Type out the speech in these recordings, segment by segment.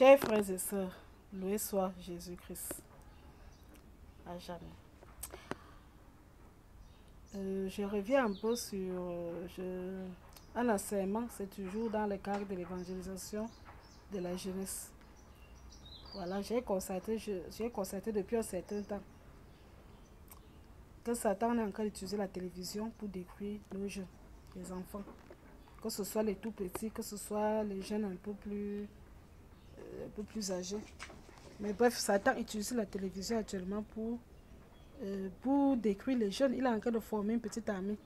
Chers frères et sœurs, loué soit Jésus-Christ. À jamais. Je reviens un peu sur un enseignement, c'est toujours dans le cadre de l'évangélisation de la jeunesse. Voilà, j'ai constaté depuis un certain temps que Satan est en train d'utiliser la télévision pour détruire nos jeunes, les enfants. Que ce soit les tout petits, que ce soit les jeunes un peu plus âgés. Mais bref, Satan utilise la télévision actuellement pour détruire les jeunes. Il est en train de former une petite armée.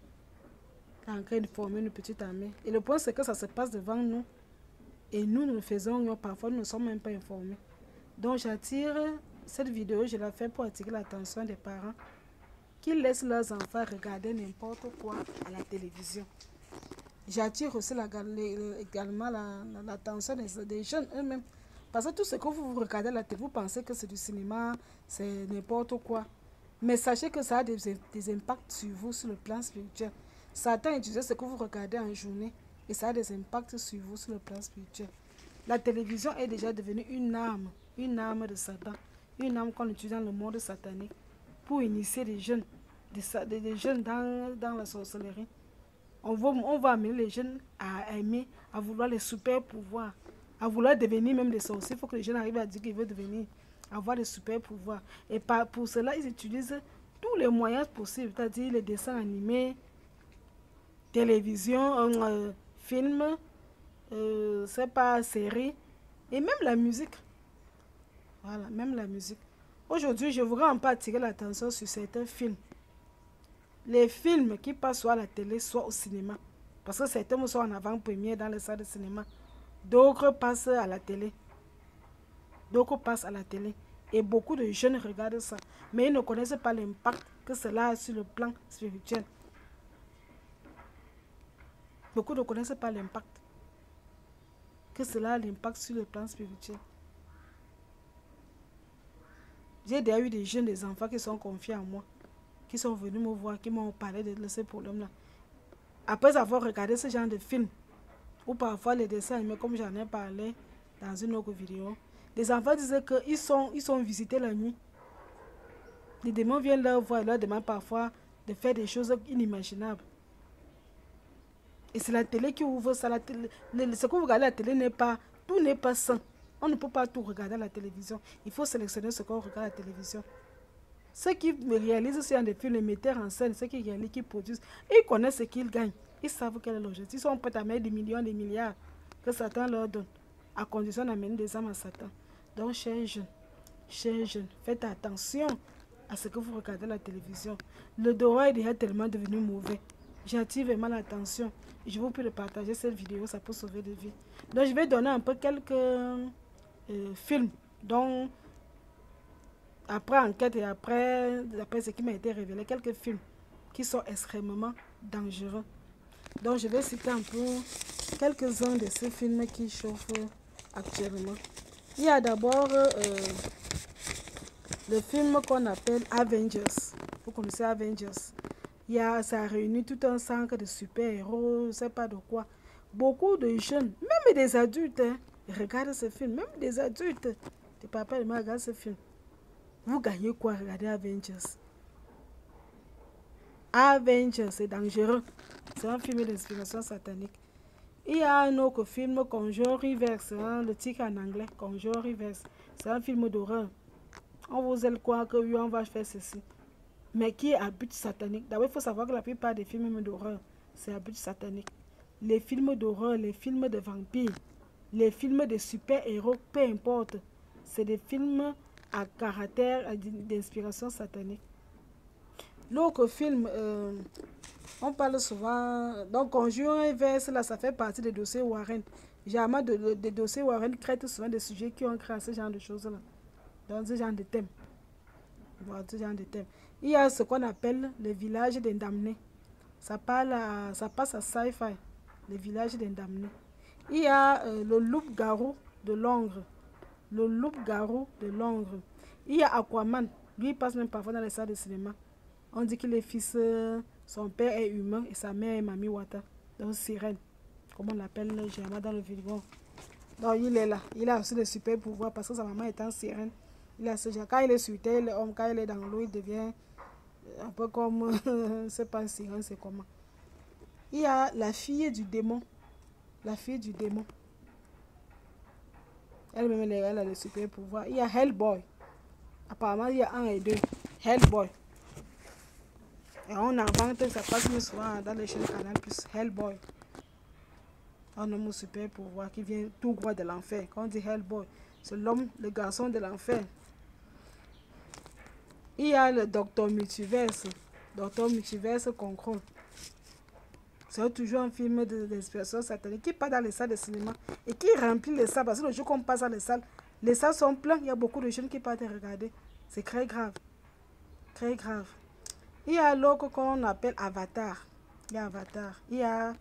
Et le point, c'est que ça se passe devant nous. Et nous le faisons, parfois nous ne sommes même pas informés. Donc j'attire, cette vidéo, je la fais pour attirer l'attention des parents qui laissent leurs enfants regarder n'importe quoi à la télévision. J'attire aussi également l'attention des jeunes eux-mêmes. Parce que tout ce que vous regardez à la télé, vous pensez que c'est du cinéma, c'est n'importe quoi. Mais sachez que ça a des impacts sur vous, sur le plan spirituel. Satan utilise ce que vous regardez en journée et ça a des impacts sur vous, sur le plan spirituel. La télévision est déjà devenue une arme de Satan. Une arme qu'on utilise dans le monde satanique pour initier des jeunes dans la sorcellerie. On va amener les jeunes à aimer, à vouloir les super pouvoirs, à vouloir devenir même des sorciers. Il faut que les jeunes arrivent à dire qu'ils veulent devenir, avoir des super pouvoirs. Et pour cela, ils utilisent tous les moyens possibles, c'est-à-dire les dessins animés, télévision, films, c'est pas séries, et même la musique. Voilà, même la musique. Aujourd'hui, je voudrais un peu attirer l'attention sur certains films. Les films qui passent soit à la télé, soit au cinéma. Parce que certains sont en avant-première dans les salles de cinéma. D'autres passent à la télé. Et beaucoup de jeunes regardent ça. Mais ils ne connaissent pas l'impact que cela a sur le plan spirituel. Beaucoup ne connaissent pas l'impact que cela a l'impact sur le plan spirituel. J'ai déjà eu des jeunes, des enfants qui sont confiés en moi, qui sont venus me voir, qui m'ont parlé de ce problème-là. Après avoir regardé ce genre de film, ou parfois les dessins animés, comme j'en ai parlé dans une autre vidéo, les enfants disaient qu'ils sont visités la nuit. Les démons viennent leur voir et leur demandent parfois de faire des choses inimaginables. Et c'est la télé qui ouvre ça. Ce que vous regardez à la télé tout n'est pas sain. On ne peut pas tout regarder à la télévision. Il faut sélectionner ce qu'on regarde à la télévision. Ceux qui réalisent ce genre de films, les metteurs en scène, ceux qui réalisent, qui produisent, ils connaissent ce qu'ils gagnent. Ils savent quel est l'objectif. Ils sont prêts à mettre des millions, des milliards que Satan leur donne, à condition d'amener des âmes à Satan. Donc, chers jeunes, faites attention à ce que vous regardez à la télévision. Le droit est déjà tellement devenu mauvais. J'attire vraiment l'attention. Je vous prie de partager cette vidéo, ça peut sauver des vies. Donc, je vais donner un peu quelques films dont, après enquête et après ce qui m'a été révélé, quelques films qui sont extrêmement dangereux. Donc, je vais citer un peu quelques-uns de ces films qui chauffent actuellement. Il y a d'abord le film qu'on appelle Avengers. Vous connaissez Avengers? Ça réunit tout un centre de super-héros, je ne sais pas de quoi. Beaucoup de jeunes, même des adultes, regardent ce film. Même des adultes. Tes papas et maman regardent ce film. Vous gagnez quoi à regarder Avengers? Avengers, c'est dangereux. C'est un film d'inspiration satanique. Il y a un autre film, Conjureverse, le titre en anglais, Conjureverse. C'est un film d'horreur. On vous aime quoi que oui, on va faire ceci. Mais qui est à but satanique. D'abord, il faut savoir que la plupart des films d'horreur, c'est à but satanique. Les films d'horreur, les films de vampires, les films de super-héros, peu importe. C'est des films à caractère d'inspiration satanique. L'autre film, on parle souvent, donc Conjureverse, là, ça fait partie des dossiers Warren. Généralement, des dossiers Warren traitent souvent des sujets qui ont créé ce genre de choses-là. Dans ce genre de thème. Voilà, ce genre de thème. Il y a ce qu'on appelle le village des damnés. Ça passe à Sci-Fi, le village des damnés. Il y a le loup-garou de Londres. Le loup-garou de Londres. Il y a Aquaman. Lui, il passe même parfois dans les salles de cinéma. On dit que les fils, son père est humain et sa mère est Mami Wata. Donc sirène, comme on l'appelle généralement dans le vidéo. Donc il est là. Il a aussi le super pouvoir parce que sa maman est en sirène. Il a ce genre. Quand il est sur terre, l'homme, quand il est dans l'eau, il devient un peu comme, c'est pas une sirène, c'est comment. Il y a la fille du démon. La fille du démon. Elle-même, elle a le super pouvoir. Il y a Hellboy. Apparemment, il y a 1 et 2. Hellboy. Et on invente, ça passe même souvent dans les chaînes Canal+. Hellboy. Un homme au super pouvoir qui vient tout droit de l'enfer. Quand on dit Hellboy, c'est l'homme, le garçon de l'enfer. Il y a le Docteur Multiverse. Docteur Multiverse Control. C'est toujours un film d'inspiration satanique qui part dans les salles de cinéma et qui remplit les salles. Parce que le jour qu'on passe dans les salles sont pleines. Il y a beaucoup de jeunes qui partent regarder. C'est très grave. Très grave. Il y a l'autre qu'on appelle Avatar. Il y a Avatar. Il y a